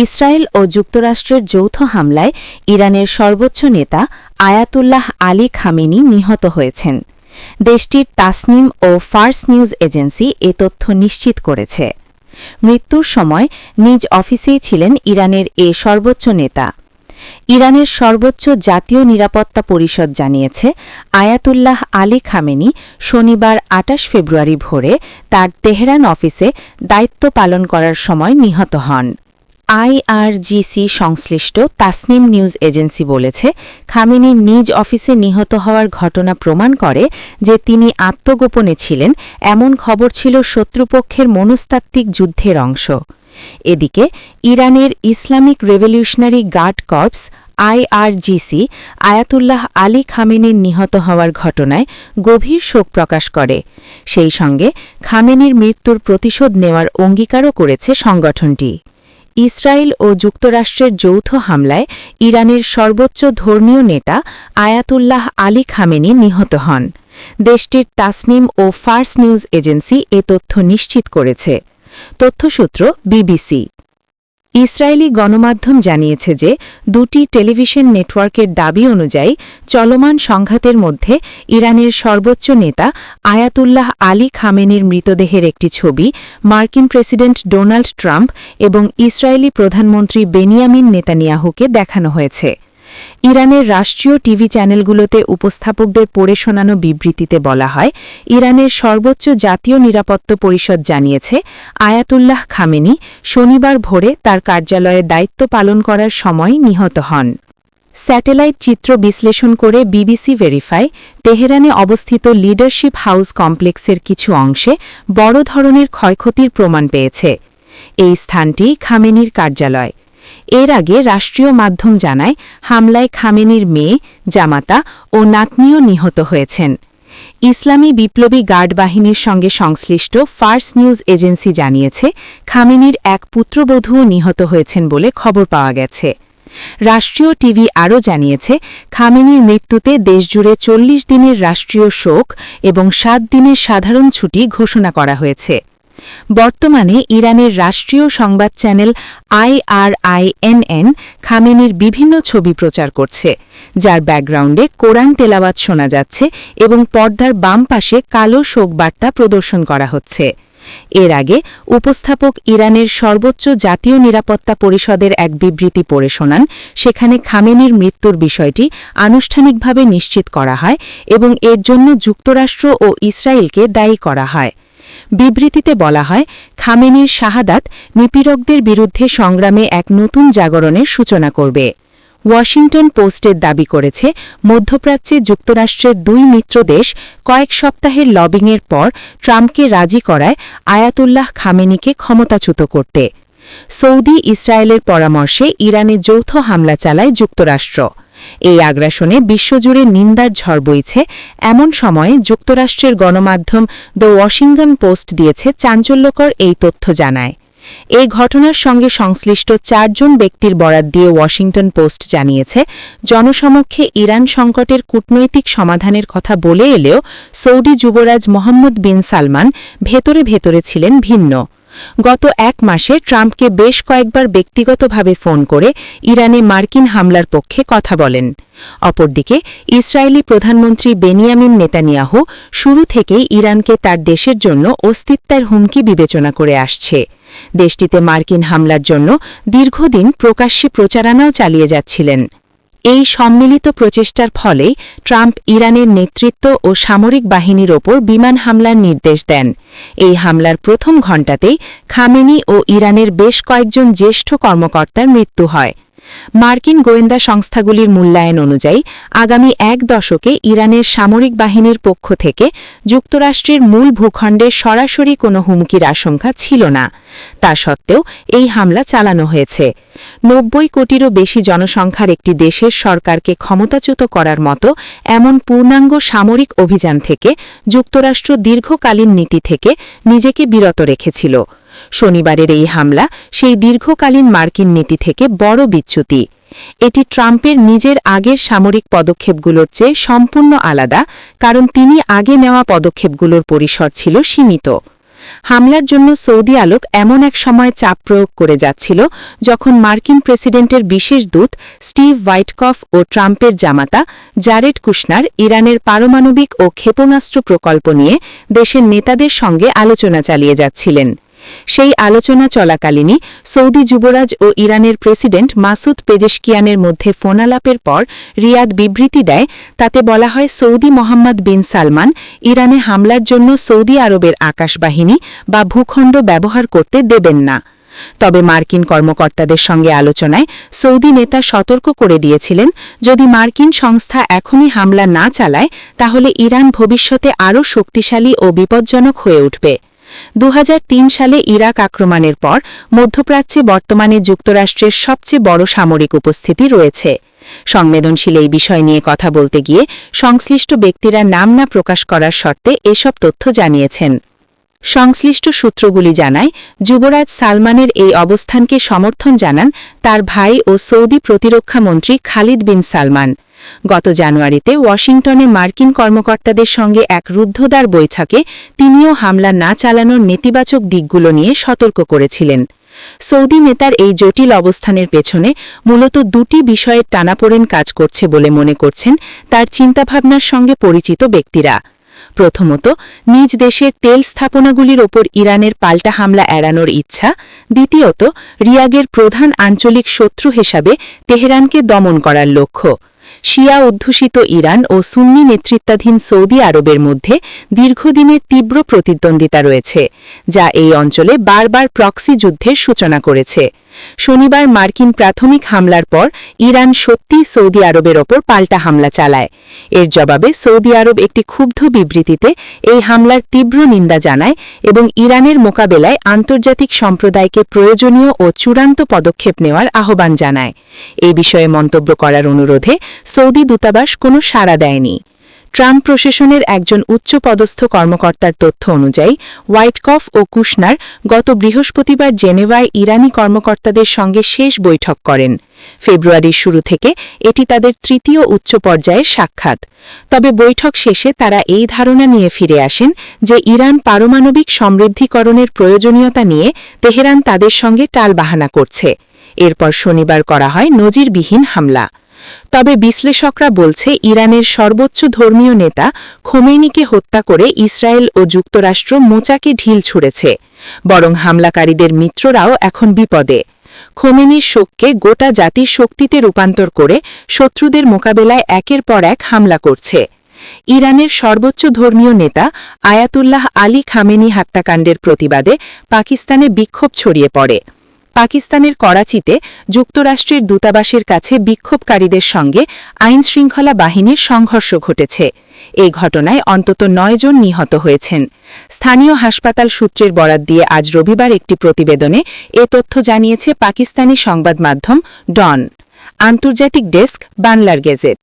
Israel ও যুক্তরাষ্ট্রের যৌথ হামলায় ইরানের সর্বোচ্চ নেতা আয়াতুল্লাহ আলী খামেনি নিহত হয়েছেন। দেশটির তাসনিম ও ফার্স নিউজ এজেন্সি এ তথ্য নিশ্চিত করেছে। মৃত্যুর সময় নিজ অফিসেই ছিলেন ইরানের এ সর্বোচ্চ নেতা। ইরানের সর্বোচ্চ জাতীয় নিরাপত্তা পরিষদ জানিয়েছে, আয়াতুল্লাহ আলী খামেনি শনিবার ২৮ ফেব্রুয়ারি ভোরে তার তেহরান অফিসে দায়িত্ব পালন করার সময় নিহত হন। আইআরজিসি সংশ্লিষ্ট তাসনিম নিউজ এজেন্সি বলেছে, খামেনি নিজ অফিসে নিহত হওয়ার ঘটনা প্রমাণ করে যে তিনি আত্মগোপনে ছিলেন এমন খবর ছিল শত্রুপক্ষের মনস্তাত্ত্বিক যুদ্ধের অংশ। এদিকে ইরানের Islamic Revolutionary Guard Corps IRGC Ayatollah Ali খামেনির নিহত হওয়ার ঘটনায় গভীর শোক প্রকাশ করে। সেই সঙ্গে খামেনির মৃত্যুর প্রতিশোধ নেওয়ার অঙ্গীকারও করেছে সংগঠনটি। ইসরায়েল ও যুক্তরাষ্ট্রের যৌথ হামলায় ইরানের সর্বোচ্চ ধর্মীয় নেতা আয়াতুল্লাহ আলী খামেনি নিহত হন। দেশটির তাসনিম ও ফার্স নিউজ এজেন্সি এ তথ্য নিশ্চিত করেছে। তথ্যসূত্র বিবিসি। ইসরায়েলি গণমাধ্যম জানিয়েছে যে দুটি টেলিভিশন নেটওয়ার্কের দাবি অনুযায়ী চলমান সংঘাতের মধ্যে ইরানের সর্বোচ্চ নেতা আয়াতুল্লাহ আলী খামেনির মৃতদেহের একটি ছবি মার্কিন প্রেসিডেন্ট ডোনাল্ড ট্রাম্প এবং ইসরায়েলি প্রধানমন্ত্রী বেনিয়ামিন নেতানিয়াহুকে দেখানো হয়েছে। ইরানের রাষ্ট্রীয় টিভি চ্যানেলগুলোতে উপস্থাপকদের পড়ে শোনানো বিবৃতিতে বলা হয়, ইরানের সর্বোচ্চ জাতীয় নিরাপত্তা পরিষদ জানিয়েছে, আয়াতুল্লাহ খামেনি শনিবার ভোরে তার কার্যালয়ে দায়িত্ব পালন করার সময় নিহত হন। স্যাটেলাইট চিত্র বিশ্লেষণ করে বিবিসি ভেরিফাই, তেহরানে অবস্থিত লিডারশিপ হাউস কমপ্লেক্সের কিছু অংশে বড় ধরনের ক্ষয়ক্ষতির প্রমাণ পেয়েছে। এই স্থানটি খামেনির কার্যালয়। এর আগে রাষ্ট্রীয় মাধ্যম জানায়, হামলায় খামেনির মেয়ে, জামাতা ও নাতনিও নিহত হয়েছেন। ইসলামী বিপ্লবী গার্ড বাহিনীর সঙ্গে সংশ্লিষ্ট ফার্স নিউজ এজেন্সি জানিয়েছে, খামেনির এক পুত্রবধূও নিহত হয়েছেন বলে খবর পাওয়া গেছে। রাষ্ট্রীয় টিভি আরও জানিয়েছে, খামেনির মৃত্যুতে দেশজুড়ে ৪০ দিনের রাষ্ট্রীয় শোক এবং ৭ দিনের সাধারণ ছুটি ঘোষণা করা হয়েছে। বর্তমানে ইরানের রাষ্ট্রীয় সংবাদ চ্যানেল IRINN খামেনির বিভিন্ন ছবি প্রচার করছে, যার ব্যাকগ্রাউন্ডে কোরআন তেলাওয়াত শোনা যাচ্ছে এবং পর্দার বাম পাশে কালো শোকবার্তা প্রদর্শন করা হচ্ছে। এর আগে উপস্থাপক ইরানের সর্বোচ্চ জাতীয় নিরাপত্তা পরিষদের এক বিবৃতি পড়ে শোনান, সেখানে খামেনির মৃত্যুর বিষয়টি আনুষ্ঠানিকভাবে নিশ্চিত করা হয় এবং এর জন্য যুক্তরাষ্ট্র ও ইসরায়েলকে দায়ী করা হয়। বিবৃতিতে বলা হয়, খামেনির শাহাদাত নিপীড়কদের বিরুদ্ধে সংগ্রামে এক নতুন জাগরণের সূচনা করবে। ওয়াশিংটন পোস্টের দাবি করেছে, মধ্যপ্রাচ্যে যুক্তরাষ্ট্রের ২ মিত্র দেশ কয়েক সপ্তাহের লবিংয়ের পর ট্রাম্পকে রাজি করায় আয়াতুল্লাহ খামেনিকে ক্ষমতাচ্যুত করতে। সৌদি ইসরায়েলের পরামর্শে ইরানে যৌথ হামলা চালায় যুক্তরাষ্ট্র। এই আগ্রাসনে বিশ্বজুড়ে নিন্দার ঝড় বইছে। এমন সময়ে যুক্তরাষ্ট্রের গণমাধ্যম দ্য ওয়াশিংটন পোস্ট দিয়েছে চাঞ্চল্যকর এই তথ্য জানায়। এই ঘটনার সঙ্গে সংশ্লিষ্ট ৪ জন ব্যক্তির বরাত দিয়ে ওয়াশিংটন পোস্ট জানিয়েছে, জনসমক্ষে ইরান সংকটের কূটনৈতিক সমাধানের কথা বলে এলেও সৌদি যুবরাজ মোহাম্মদ বিন সালমান ভেতরে ভেতরে ছিলেন ভিন্ন। গত ১ মাসে ট্রাম্পকে বেশ কয়েকবার ব্যক্তিগতভাবে ফোন করে ইরানে মার্কিন হামলার পক্ষে কথা বলেন। অপরদিকে ইসরায়েলি প্রধানমন্ত্রী বেনিয়ামিন নেতানিয়াহু শুরু থেকেই ইরানকে তার দেশের জন্য অস্তিত্বের হুমকি বিবেচনা করে আসছে। দেশটিতে মার্কিন হামলার জন্য দীর্ঘদিন প্রকাশ্যে প্রচারণাও চালিয়ে যাচ্ছিলেন। এই সম্মিলিত প্রচেষ্টার ফলেই ট্রাম্প ইরানের নেতৃত্ব ও সামরিক বাহিনীর ওপর বিমান হামলার নির্দেশ দেন। এই হামলার প্রথম ঘণ্টাতেই খামেনি ও ইরানের বেশ কয়েকজন জ্যেষ্ঠ কর্মকর্তার মৃত্যু হয়। মার্কিন গোয়েন্দা সংস্থাগুলির মূল্যায়ন অনুযায়ী আগামী ১ দশকে ইরানের সামরিক বাহিনীর পক্ষ থেকে যুক্তরাষ্ট্রের মূল ভূখণ্ডে সরাসরি কোনো হুমকির আশঙ্কা ছিল না। তা সত্ত্বেও এই হামলা চালানো হয়েছে। ৯০ কোটিরও বেশি জনসংখ্যার একটি দেশের সরকারকে ক্ষমতাচ্যুত করার মতো এমন পূর্ণাঙ্গ সামরিক অভিযান থেকে যুক্তরাষ্ট্র দীর্ঘকালীন নীতি থেকে নিজেকে বিরত রেখেছিল। শনিবারের এই হামলা সেই দীর্ঘকালীন মার্কিন নীতি থেকে বড় বিচ্যুতি। এটি ট্রাম্পের নিজের আগের সামরিক পদক্ষেপগুলোর চেয়ে সম্পূর্ণ আলাদা, কারণ তিনি আগে নেওয়া পদক্ষেপগুলোর পরিসর ছিল সীমিত। হামলার জন্য সৌদি আরব এমন এক সময় চাপ প্রয়োগ করে যাচ্ছিল যখন মার্কিন প্রেসিডেন্টের বিশেষ দূত স্টিভ ওয়াইটকফ ও ট্রাম্পের জামাতা জারেড কুশনার ইরানের পারমাণবিক ও ক্ষেপণাস্ত্র প্রকল্প নিয়ে দেশের নেতাদের সঙ্গে আলোচনা চালিয়ে যাচ্ছিলেন। সেই আলোচনা চলাকালীনই সৌদি যুবরাজ ও ইরানের প্রেসিডেন্ট মাসুদ পেজেশকিয়ানের মধ্যে ফোনালাপের পর রিয়াদ বিবৃতি দেয়। তাতে বলা হয়, সৌদি মোহাম্মদ বিন সালমান ইরানে হামলার জন্য সৌদি আরবের আকাশবাহিনী বা ভূখণ্ড ব্যবহার করতে দেবেন না। তবে মার্কিন কর্মকর্তাদের সঙ্গে আলোচনায় সৌদি নেতা সতর্ক করে দিয়েছিলেন, যদি মার্কিন সংস্থা এখনই হামলা না চালায় তাহলে ইরান ভবিষ্যতে আরও শক্তিশালী ও বিপজ্জনক হয়ে উঠবে। 2003 সালে ইরাক আক্রমণের পর মধ্যপ্রাচ্যে বর্তমানে যুক্তরাষ্ট্রের সবচেয়ে বড় সামরিক উপস্থিতি রয়েছে। সংবেদনশীল এই বিষয় নিয়ে কথা বলতে গিয়ে সংশ্লিষ্ট ব্যক্তিরা নাম না প্রকাশ করার শর্তে এসব তথ্য জানিয়েছেন। সংশ্লিষ্ট সূত্রগুলি জানায়, যুবরাজ সালমানের এই অবস্থানকে সমর্থন জানান তার ভাই ও সৌদি প্রতিরক্ষা মন্ত্রী খালিদ বিন সালমান। গত জানুয়ারিতে ওয়াশিংটনে মার্কিন কর্মকর্তাদের সঙ্গে এক রুদ্ধদ্বার বৈঠকে তিনিও হামলা না চালানোর নেতিবাচক দিকগুলো নিয়ে সতর্ক করেছিলেন। সৌদি নেতার এই জটিল অবস্থানের পেছনে মূলত দুটি বিষয়ের টানাপোড়েন কাজ করছে বলে মনে করছেন তার চিন্তাভাবনার সঙ্গে পরিচিত ব্যক্তিরা। প্রথমত, নিজ দেশের তেল স্থাপনাগুলির ওপর ইরানের পাল্টা হামলা এড়ানোর ইচ্ছা। দ্বিতীয়ত, রিয়াদের প্রধান আঞ্চলিক শত্রু হিসাবে তেহরানকে দমন করার লক্ষ্য। শিয়া অধ্যুষিত ইরান ও সুন্নি নেতৃত্বাধীন সৌদি আরবের মধ্যে দীর্ঘদিনের তীব্র প্রতিদ্বন্দ্বিতা রয়েছে, যা এই অঞ্চলে বারবার প্রক্সি যুদ্ধের সূচনা করেছে। শনিবার মার্কিন প্রাথমিক হামলার পর ইরান সত্যিই সৌদি আরবের ওপর পাল্টা হামলা চালায়। এর জবাবে সৌদি আরব একটি ক্ষুব্ধ বিবৃতিতে এই হামলার তীব্র নিন্দা জানায় এবং ইরানের মোকাবেলায় আন্তর্জাতিক সম্প্রদায়কে প্রয়োজনীয় ও চূড়ান্ত পদক্ষেপ নেওয়ার আহ্বান জানায়। এই বিষয়ে মন্তব্য করার অনুরোধে সৌদি দূতাবাস কোনো সাড়া দেয়নি। ট্রাম্প প্রশাসনের একজন উচ্চপদস্থ কর্মকর্তার তথ্য অনুযায়ী হোয়াইটকফ ও কুশনার গত বৃহস্পতিবার জেনেভায় ইরানি কর্মকর্তাদের সঙ্গে শেষ বৈঠক করেন। ফেব্রুয়ারির শুরু থেকে এটি তাদের তৃতীয় উচ্চ পর্যায়ের সাক্ষাৎ। তবে বৈঠক শেষে তারা এই ধারণা নিয়ে ফিরে আসেন যে ইরান পারমাণবিক সমৃদ্ধিকরণের প্রয়োজনীয়তা নিয়ে তেহরান তাদের সঙ্গে টালবাহানা করছে। এরপর শনিবার করা হয় নজিরবিহীন হামলা। তবে বিশ্লেষকরা বলছে, ইরানের সর্বোচ্চ ধর্মীয় নেতা খোমেনিকে হত্যা করে ইসরায়েল ও যুক্তরাষ্ট্র মোচাকে ঢিল ছুঁড়েছে, বরং হামলাকারীদের মিত্ররাও এখন বিপদে। খোমেনির শোককে গোটা জাতির শক্তিতে রূপান্তর করে শত্রুদের মোকাবেলায় একের পর এক হামলা করছে। ইরানের সর্বোচ্চ ধর্মীয় নেতা আয়াতুল্লাহ আলী খামেনি হত্যাকাণ্ডের প্রতিবাদে পাকিস্তানে বিক্ষোভ ছড়িয়ে পড়ে। পাকিস্তানের করাচিতে যুক্তরাষ্ট্রের দূতাবাসের কাছে বিক্ষোভকারীদের সঙ্গে আইনশৃঙ্খলা বাহিনীর সংঘর্ষ ঘটেছে। এই ঘটনায় অন্তত 9 জন নিহত হয়েছেন। স্থানীয় হাসপাতাল সূত্রের বরাত দিয়ে আজ রবিবার একটি প্রতিবেদনে এ তথ্য জানিয়েছে পাকিস্তানি সংবাদ মাধ্যম ডন। আন্তর্জাতিক ডেস্ক, বাংলার গেজেট।